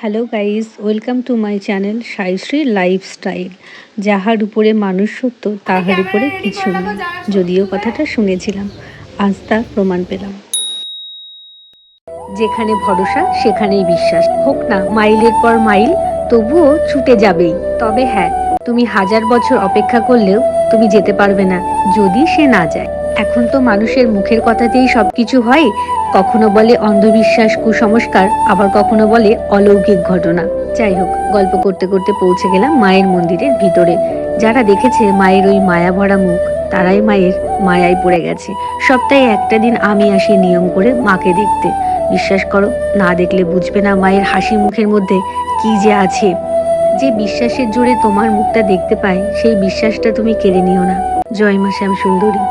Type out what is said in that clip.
Hello guys, welcome to my channel Saishree lifestyle. যাহার উপরে মানুষ সত্য তাহার উপরে কিছু নেই, যদিও কথাটা শুনেছিলাম, আজ তার প্রমাণ পেলাম। যেখানে ভরসা সেখানেই বিশ্বাস, হোক না মাইলের পর মাইল, তবুও ছুটে যাবেই। তবে হ্যাঁ, তুমি 1000 বছর অপেক্ষা করলেও তুমি যেতে পারবে না যদি সে না যায়। এখন তো মানুষের মুখের কথাতেই সবকিছু হয়। কখনো বলে অন্ধবিশ্বাস, কুসংস্কার, আবার কখনো বলে অলৌকিক ঘটনা। যাই হোক, গল্প করতে করতে পৌঁছে গেলাম মায়ের মন্দিরের ভিতরে। যারা দেখেছে মায়ের ওই মায়া ভরা মুখ, তারাই মায়ের মায়ায় পড়ে গেছে। সপ্তাহে একটা দিন আমি আসি নিয়ম করে মাকে দেখতে। বিশ্বাস করো, না দেখলে বুঝবে না মায়ের হাসি মুখের মধ্যে কি যে আছে। যে বিশ্বাসের জোরে তোমার মুখটা দেখতে পায়, সেই বিশ্বাসটা তুমি কেড়ে নিও না। জয় মা শ্যাম সুন্দরী।